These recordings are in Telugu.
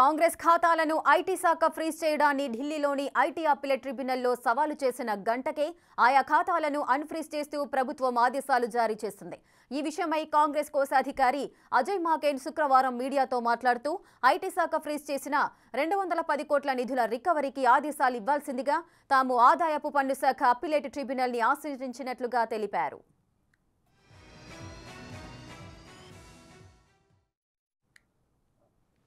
కాంగ్రెస్ ఖాతాలను ఐటీ శాఖ ఫ్రీజ్ చేయడాన్ని ఢిల్లీలోని ఐటీ అప్పీలేట్ ట్రిబ్యునల్లో సవాలు చేసిన గంటకే ఆయా ఖాతాలను అన్ఫ్రీజ్ చేస్తూ ప్రభుత్వం ఆదేశాలు జారీ చేసింది. ఈ విషయమై కాంగ్రెస్ కోశాధికారి అజయ్ మాకేన్ శుక్రవారం మీడియాతో మాట్లాడుతూ ఐటీ శాఖ ఫ్రీజ్ చేసిన 210 కోట్ల నిధుల రికవరీకి ఆదేశాలు ఇవ్వాల్సిందిగా తాము ఆదాయపు పన్ను శాఖ అప్పీలేట్ ట్రిబ్యునల్ని ఆశ్రయించినట్లుగా తెలిపారు.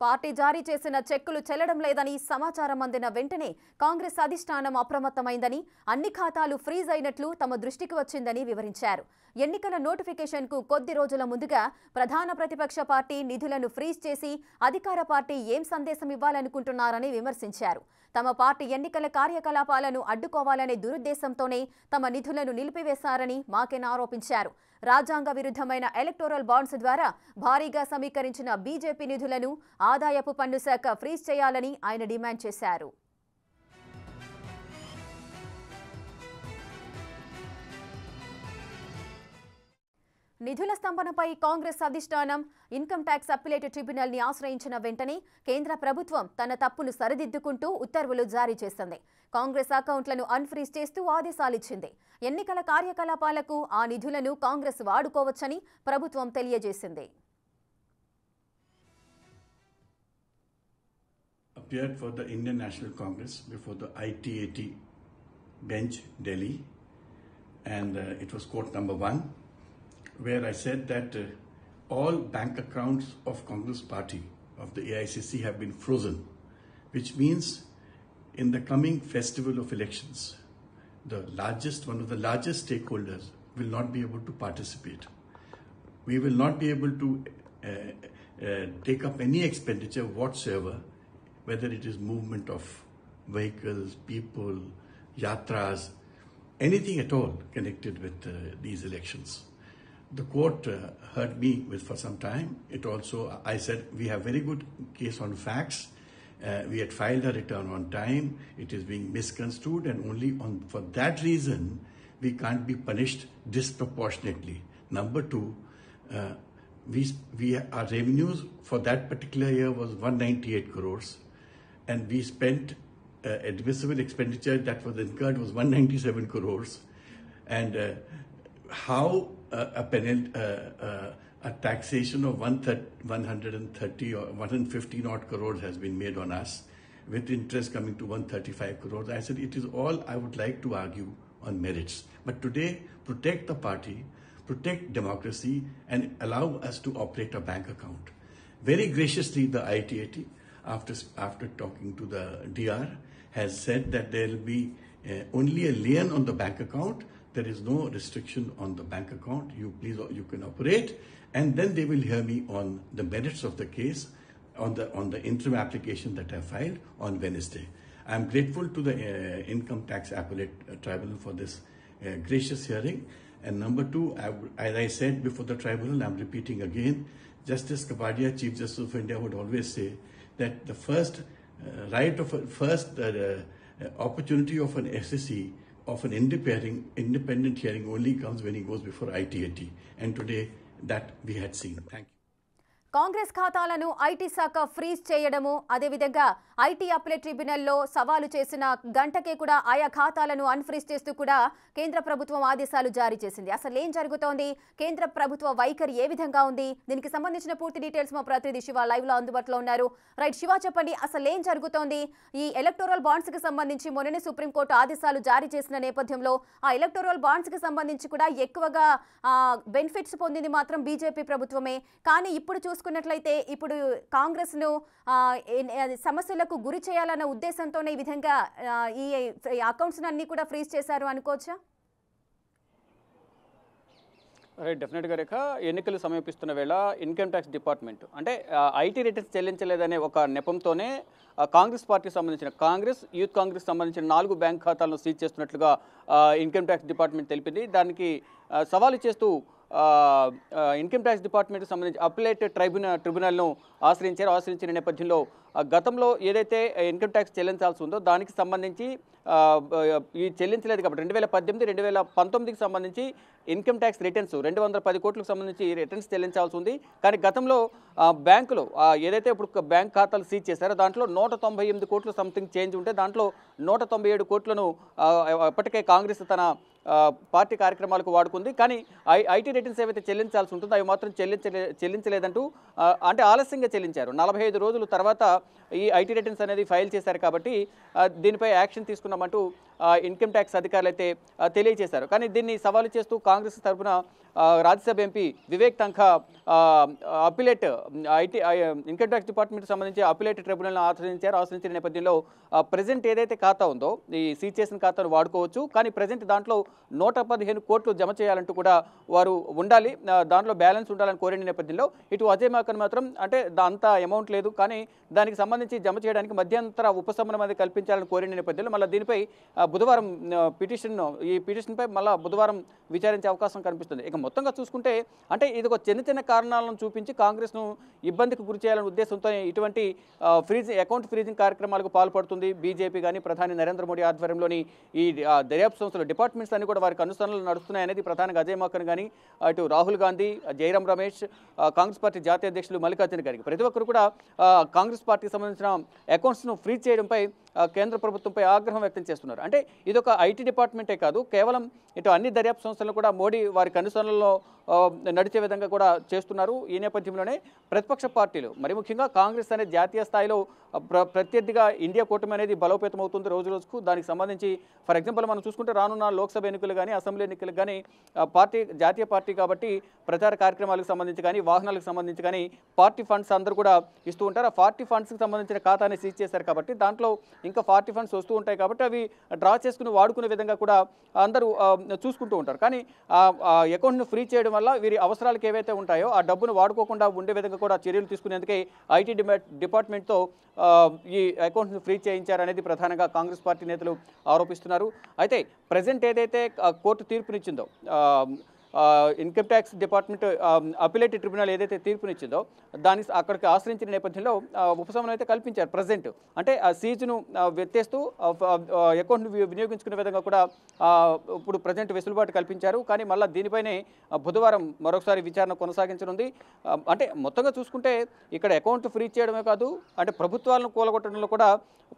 పార్టీ జారీ చేసిన చెక్కులు చెల్లడం లేదని సమాచారం అందిన వెంటనే కాంగ్రెస్ అధిష్టానం అప్రమత్తమైందని, అన్ని ఖాతాలు ఫ్రీజ్ అయినట్లు తమ దృష్టికి వచ్చిందని వివరించారు. ఎన్నికల నోటిఫికేషన్కు కొద్ది రోజుల ముందుగా ప్రధాన ప్రతిపక్ష పార్టీ నిధులను ఫ్రీజ్ చేసి అధికార పార్టీ ఏం సందేశం ఇవ్వాలనుకుంటున్నారని విమర్శించారు. తమ పార్టీ ఎన్నికల కార్యకలాపాలను అడ్డుకోవాలనే దురుద్దేశంతోనే తమ నిధులను నిలిపివేశారని మాకెన్ ఆరోపించారు. రాజ్యాంగ విరుద్ధమైన ఎలక్టోరల్ బాండ్స్ ద్వారా భారీగా సమీకరించిన బీజేపీ నిధులను ఆదాయపు పన్ను శాఖ ఫ్రీజ్ చేయాలని ఆయన డిమాండ్ చేశారు. నిధుల స్తంభనపై కాంగ్రెస్ అధిష్టానం ఇన్కమ్ ట్యాక్స్ అప్పీలేట్ ట్రిబ్యునల్ని ఆశ్రయించిన వెంటనే కేంద్ర ప్రభుత్వం తన తప్పును సరిదిద్దుకుంటూ ఉత్తర్వులు జారీ చేసింది. కాంగ్రెస్ అకౌంట్లను అన్ఫ్రీజ్ చేస్తూ ఆదేశాలిచ్చింది. ఎన్నికల కార్యకలాపాలకు ఆ నిధులను కాంగ్రెస్ వాడుకోవచ్చని ప్రభుత్వం తెలియజేసింది. Appeared for the Indian National Congress before the ITAT bench, Delhi, and it was court number 1, where I said that all bank accounts of Congress party of the AICC have been frozen, which means in the coming festival of elections, one of the largest stakeholders will not be able to participate. We will not be able to take up any expenditure whatsoever, whether it is movement of vehicles, people, yatras, anything at all connected with these elections. The court heard me for some time. I said, we have very good case on facts. We had filed a return on time. It is being misconstrued, and only for that reason, we can't be punished disproportionately. Number 2, our revenues for that particular year was 198 crores, and we spent admissible expenditure that was incurred was 197 crores, and how a taxation of 130 or 150 odd crores has been made on us, with interest coming to 135 crores. I said it is all I would like to argue on merits. But today, protect the party, protect democracy, and allow us to operate a bank account. Very graciously, the ITAT, after talking to the DR, has said that there will be only a lien on the bank account. There is no restriction on the bank account. You can operate, and then they will hear me on the merits of the case on the interim application that I filed on Wednesday. I am grateful to the Income Tax Appellate Tribunal for this gracious hearing. And number 2, as I said before the tribunal, I am repeating again, Justice Kapadia, Chief Justice of India, would always say that the first opportunity of an SSC, of an independent hearing only comes when he goes before ITAT. And today that we had seen. Thank you. Congress ఖాతాలను ఐటీ శాఖ ఫ్రీజ్ చేయడము, అదేవిధంగా ఐటీ అప్పీలేట్ ట్రిబ్యునల్లో సవాలు చేసిన గంటకే కూడా ఆయా ఖాతాలను అన్ఫ్రీజ్ చేస్తూ కూడా కేంద్ర ప్రభుత్వం ఆదేశాలు జారీ చేసింది. అసలు ఏం జరుగుతోంది, కేంద్ర ప్రభుత్వ వైఖరి ఏ విధంగా ఉంది, దీనికి సంబంధించిన పూర్తి డీటెయిల్స్ మా ప్రతినిధి శివ లైవ్ లో అందుబాటులో ఉన్నారు. రైట్ శివ, చెప్పండి అసలు ఏం జరుగుతోంది? ఈ ఎలక్టోరల్ బాండ్స్ కి సంబంధించి మొన్ననే సుప్రీంకోర్టు ఆదేశాలు జారీ చేసిన నేపథ్యంలో ఆ ఎలక్టోరల్ బాండ్స్ కి సంబంధించి కూడా ఎక్కువగా బెనిఫిట్స్ పొందింది మాత్రం బీజేపీ ప్రభుత్వమే. కానీ ఇప్పుడు చూసుకున్నట్లయితే ఇప్పుడు కాంగ్రెస్ ను సమస్యలకు గురి చేయాలన్న ఉద్దేశంతోనే ఈ విధంగా ఈ అకౌంట్స్ అన్ని కూడా ఫ్రీజ్ చేశారు అనుకోవచ్చా? డెఫినెట్గా రేఖ, ఎన్నికలు సమీపిస్తున్న వేళ ఇన్కమ్ ట్యాక్స్ డిపార్ట్మెంట్ అంటే ఐటీ రిటర్న్స్ చెల్లించలేదనే ఒక నెపంతోనే కాంగ్రెస్ పార్టీకి సంబంధించిన యూత్ కాంగ్రెస్ సంబంధించిన 4 బ్యాంక్ ఖాతాలను సీజ్ చేస్తున్నట్లుగా ఇన్కమ్ ట్యాక్స్ డిపార్ట్మెంట్ తెలిపింది. దానికి సవాలు చేస్తూ ఇన్కమ్ ట్యాక్స్ డిపార్ట్మెంట్కి సంబంధించి అప్లైట్ ట్రిబ్యునల్ను ఆశ్రయించిన నేపథ్యంలో గతంలో ఏదైతే ఇన్కమ్ ట్యాక్స్ చెల్లించాల్సి ఉందో దానికి సంబంధించి ఈ చెల్లించలేదు కాబట్టి 2018-2019కి సంబంధించి ఇన్కమ్ ట్యాక్స్ రిటర్న్స్ 210 కోట్లకు సంబంధించి రిటర్న్స్ చెల్లించాల్సి ఉంది. కానీ గతంలో బ్యాంకులు ఏదైతే ఇప్పుడు బ్యాంక్ ఖాతాలు సీజ్ చేశారో దాంట్లో 198 కోట్లు సంథింగ్ చేంజ్ ఉంటే దాంట్లో 197 కోట్లను ఇప్పటికే కాంగ్రెస్ తన పార్టీ కార్యక్రమాలకు వాడుకుంది. కానీ ఐటీ రిటర్న్స్ ఏవైతే చెల్లించాల్సి ఉంటుందో అవి మాత్రం చెల్లించలేదంటూ అంటే ఆలస్యంగా చెల్లించారు. 45 రోజుల తర్వాత ఈ ఐటీ రిటర్న్స్ అనేది ఫైల్ చేశారు కాబట్టి దీనిపై యాక్షన్ తీసుకున్నామంటూ ఇన్కమ్ ట్యాక్స్ అధికారులు అయితే తెలియజేశారు. కానీ దీన్ని సవాలు చేస్తూ కాంగ్రెస్ తరఫున Rajya Sabha MP Vivek Tankha appellate income tax డిపార్ట్మెంట్కి సంబంధించి అప్పిలేట్ ట్రిబ్యునల్ను ఆశ్రయించిన నేపథ్యంలో ప్రజెంట్ ఏదైతే ఖాతా ఉందో ఈ సీజ్ చేసిన ఖాతాను వాడుకోవచ్చు. కానీ ప్రజెంట్ దాంట్లో 115 కోట్లు జమ చేయాలంటూ కూడా వారు ఉండాలి, దాంట్లో బ్యాలెన్స్ ఉండాలని కోరిన నేపథ్యంలో ఇటు అజయ్ మాకన్ మాత్రం అంటే అంత అమౌంట్ లేదు, కానీ దానికి సంబంధించి జమ చేయడానికి మధ్యంతర ఉపశమనం అనేది కల్పించాలని కోరిన నేపథ్యంలో మళ్ళీ దీనిపై బుధవారం ఈ పిటిషన్పై మళ్ళీ బుధవారం విచారించే అవకాశం కనిపిస్తుంది. ఇక మొత్తంగా చూసుకుంటే అంటే ఇది ఒక చిన్న కారణాలను చూపించి కాంగ్రెస్ను ఇబ్బందికి గురి చేయాలనే ఉద్దేశంతో ఇటువంటి అకౌంట్ ఫ్రీజింగ్ కార్యక్రమాలకు పాల్పడుతుంది బీజేపీ. కానీ ప్రధాని నరేంద్ర మోడీ ఆధ్వర్యంలోని ఈ దర్యాప్తు సంస్థలు డిపార్ట్మెంట్స్ అన్ని కూడా వారికి అనుసరణలు నడుస్తున్నాయనేది ప్రధానంగా అజయ్ మాకన్ కానీ అటు రాహుల్ గాంధీ, జైరాం రమేష్, కాంగ్రెస్ పార్టీ జాతీయ అధ్యక్షులు మల్లికార్జున గారికి ప్రతి ఒక్కరు కూడా కాంగ్రెస్ పార్టీకి సంబంధించిన అకౌంట్స్ను ఫ్రీజ్ చేయడంపై కేంద్ర ప్రభుత్వంపై ఆగ్రహం వ్యక్తం చేస్తున్నారు. అంటే ఇదొక ఐటీ డిపార్ట్మెంటే కాదు, కేవలం ఇటు అన్ని దర్యాప్తు సంస్థలను కూడా మోడీ వారికి అనుసరణలో నడిచే విధంగా కూడా చేస్తున్నారు. ఈ నేపథ్యంలోనే ప్రతిపక్ష పార్టీలు మరి ముఖ్యంగా కాంగ్రెస్ అనేది జాతీయ స్థాయిలో ప్రత్యర్థిగా ఇండియా కూటమి అనేది బలోపేతం అవుతుంది రోజు రోజుకు. దానికి సంబంధించి ఫర్ ఎగ్జాంపుల్ మనం చూసుకుంటే రానున్న లోక్సభ ఎన్నికలు కానీ అసెంబ్లీ ఎన్నికలకు కానీ జాతీయ పార్టీ కాబట్టి ప్రచార కార్యక్రమాలకు సంబంధించి కానీ వాహనాలకు సంబంధించి కానీ పార్టీ ఫండ్స్ అందరూ కూడా ఇస్తూ ఉంటారు. ఆ పార్టీ ఫండ్స్కి సంబంధించిన ఖాతాని సీజ్ చేశారు కాబట్టి దాంట్లో ఇంకా పార్టీ ఫండ్స్ వస్తూ ఉంటాయి కాబట్టి అవి డ్రా చేసుకుని వాడుకునే విధంగా కూడా అందరూ చూసుకుంటూ ఉంటారు. కానీ అకౌంట్ను ఫ్రీ చేయడం వల్ల వీరి అవసరాలకు ఏవైతే ఉంటాయో ఆ డబ్బును వాడుకోకుండా ఉండే విధంగా కూడా చర్యలు తీసుకునేందుకే ఐటీ డిపార్ట్మెంట్తో ఈ అకౌంట్ను ఫ్రీ చేయించారనేది ప్రధానంగా కాంగ్రెస్ పార్టీ నేతలు ఆరోపిస్తున్నారు. అయితే ప్రజెంట్ ఏదైతే కోర్టు తీర్పునిచ్చిందో income tax department appellate tribunal ఏదైతే తీర్పునిచ్చిందో దాన్ని అక్కడికి ఆశ్రయించిన నేపథ్యంలో ఉపశమనం అయితే కల్పించారు. ప్రజెంట్ అంటే ఆ సీజును వ్యత్యేస్తూ అకౌంట్ను వినియోగించుకునే విధంగా కూడా ఇప్పుడు ప్రజెంట్ వెసులుబాటు కల్పించారు. కానీ మళ్ళీ దీనిపైనే బుధవారం మరొకసారి విచారణ కొనసాగించనుంది. అంటే మొత్తంగా చూసుకుంటే ఇక్కడ అకౌంట్ ఫ్రీ చేయడమే కాదు, అంటే ప్రభుత్వాలను కూలగొట్టడంలో కూడా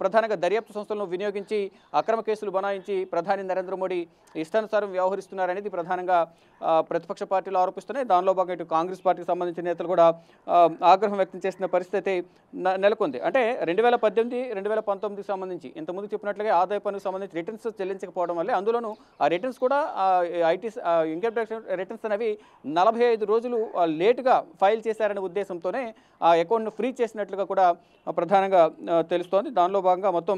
ప్రధానంగా దర్యాప్తు సంస్థలను వినియోగించి అక్రమ కేసులు బనాయించి ప్రధాని నరేంద్ర మోడీ ఇష్టానుసారం వ్యవహరిస్తున్నారనేది ప్రధానంగా ప్రతిపక్ష పార్టీలు ఆరోపిస్తున్నాయి. దానిలో భాగంగా ఇటు కాంగ్రెస్ పార్టీకి సంబంధించిన నేతలు కూడా ఆగ్రహం వ్యక్తం చేసిన పరిస్థితి నెలకొంది. అంటే 2018-2019కి సంబంధించి ఇంతకుముందు చెప్పినట్లుగా ఆదాయ పన్నుకు సంబంధించి రిటర్న్స్ చెల్లించకపోవడం వల్లే అందులోనూ ఆ రిటర్న్స్ కూడా ఇన్కమ్ ట్యాక్స్ రిటర్న్స్ అనేవి 45 రోజులు లేటుగా ఫైల్ చేశారనే ఉద్దేశంతోనే ఆ అకౌంట్ను ఫ్రీ చేసినట్లుగా కూడా ప్రధానంగా తెలుస్తోంది. దానిలో భాగంగా మొత్తం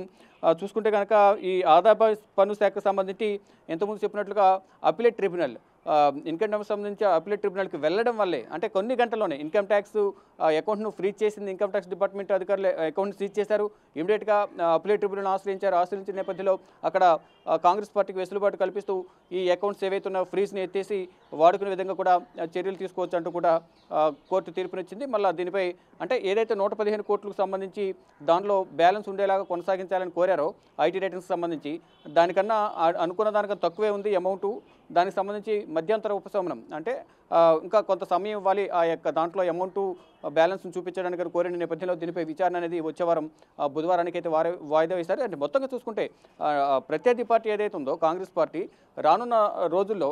చూసుకుంటే కనుక ఈ ఆదాయ పన్ను శాఖకు సంబంధించి ఎంతకుముందు చెప్పినట్లుగా అప్పిలేట్ ట్రిబ్యునల్ ఇన్కమ్ ట్యాక్స్ సంబంధించి అప్పిలేట్ ట్రిబ్యునల్కి వెళ్ళడం వల్లే అంటే కొన్ని గంటల్లోనే ఇన్కమ్ ట్యాక్స్ అకౌంట్ను ఫ్రీజ్ చేసింది. ఇన్కమ్ ట్యాక్స్ డిపార్ట్మెంట్ అధికారులు అకౌంట్ సీజ్ చేశారు. ఇమీడియట్గా అప్పిలేట్ ట్రిబ్యునల్ ఆశ్రయించిన నేపథ్యంలో అక్కడ కాంగ్రెస్ పార్టీకి వెసులుబాటు కల్పిస్తూ ఈ అకౌంట్స్ ఏవైతే ఉన్నాయో ఫ్రీజ్ని ఎత్తేసి వాడుకునే విధంగా కూడా చర్యలు తీసుకోవచ్చు అంటూ కూడా కోర్టు తీర్పునిచ్చింది. మళ్ళీ దీనిపై అంటే ఏదైతే 115 కోట్లకు సంబంధించి దానిలో బ్యాలెన్స్ ఉండేలాగా కొనసాగించాలని కోరారో ఐటీ రేటింగ్స్కి సంబంధించి దానికన్నా అనుకున్న దానికన్నా తక్కువే ఉంది అమౌంట్. దానికి సంబంధించి మధ్యంతర ఉపశమనం అంటే ఇంకా కొంత సమయం ఇవ్వాలి ఆ యొక్క దాంట్లో అమౌంట్ బ్యాలెన్స్ను చూపించడానికి కోరిన నేపథ్యంలో దీనిపై విచారణ అనేది వచ్చే వారం బుధవారానికి అయితే వాయిదా వేశారు. అంటే మొత్తంగా చూసుకుంటే ప్రత్యర్థి పార్టీ ఏదైతే ఉందో కాంగ్రెస్ పార్టీ రానున్న రోజుల్లో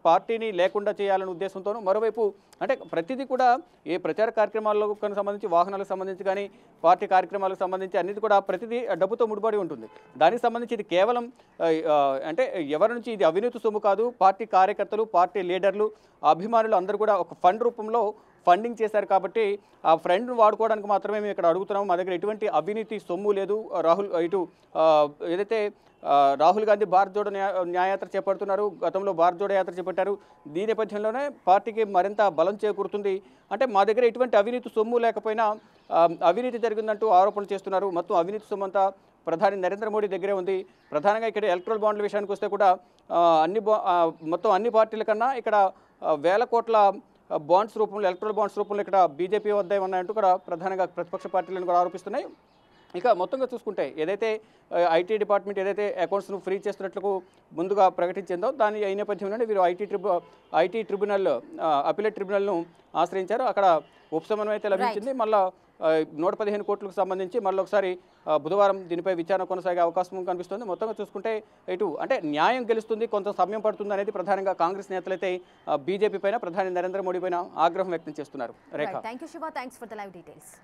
పార్టీని లేకుండా చేయాలనే ఉద్దేశంతోనూ మరోవైపు అంటే ప్రతిదీ కూడా ఏ ప్రచార కార్యక్రమాలకు సంబంధించి వాహనాలకు సంబంధించి కానీ పార్టీ కార్యక్రమాలకు సంబంధించి అన్నిటి కూడా ప్రతిదీ డబ్బుతో ముడిపడి ఉంటుంది. దానికి సంబంధించి ఇది కేవలం అంటే ఎవరి నుంచి ఇది అవినీతి సొమ్ము కాదు, పార్టీ కార్యకర్తలు పార్టీ లీడర్లు అభిమానులు అందరూ కూడా ఒక ఫండ్ రూపంలో ఫండింగ్ చేశారు కాబట్టి ఆ ఫండ్ను వాడుకోవడానికి మాత్రమే మేము ఇక్కడ అడుగుతున్నాము. మా దగ్గర ఎటువంటి అవినీతి సొమ్ము లేదు. ఏదైతే రాహుల్ గాంధీ భారత్ జోడో న్యాయయాత్ర చేపడుతున్నారు, గతంలో భారత్ జోడో యాత్ర చేపట్టారు. దీని నేపథ్యంలోనే పార్టీకి మరింత బలం చేకూరుతుంది. అంటే మా దగ్గర ఎటువంటి అవినీతి సొమ్ము లేకపోయినా అవినీతి జరిగిందంటూ ఆరోపణలు చేస్తున్నారు. మొత్తం అవినీతి సొమ్ము అంతా ప్రధాని నరేంద్ర మోడీ దగ్గరే ఉంది. ప్రధానంగా ఇక్కడ ఎలక్ట్రల్ బాండ్ల విషయానికి వస్తే కూడా మొత్తం అన్ని పార్టీల కన్నా ఇక్కడ వేల కోట్ల బాండ్స్ రూపంలో, ఎలక్ట్రల్ బాండ్స్ రూపంలో ఇక్కడ బీజేపీ వద్ద ఉన్నాయంటూ కూడా ప్రధానంగా ప్రతిపక్ష పార్టీలను కూడా ఆరోపిస్తున్నాయి. ఇక మొత్తంగా చూసుకుంటే ఏదైతే ఐటీ డిపార్ట్మెంట్ ఏదైతే అకౌంట్స్ను ఫ్రీ చేస్తున్నట్లు ముందుగా ప్రకటించిందో దాని ఈ నేపథ్యంలోనే వీరు ఐటీ ట్రిబ్యునల్ అపిలేట్ ట్రిబ్యునల్ను ఆశ్రయించారు. అక్కడ ఉపశమనం అయితే లభించింది. మళ్ళీ 115 కోట్లకు సంబంధించి మళ్ళీ ఒకసారి బుధవారం దీనిపై విచారణ కొనసాగే అవకాశం కనిపిస్తుంది. మొత్తంగా చూసుకుంటే ఇటు అంటే న్యాయం గెలుస్తుంది, కొంత సమయం పడుతుంది అనేది ప్రధానంగా కాంగ్రెస్ నేతలైతే బీజేపీ పైన, ప్రధాని నరేంద్ర మోడీ పైన ఆగ్రహం వ్యక్తం చేస్తున్నారు. Rekha, thank you Shiva, thanks for the live details.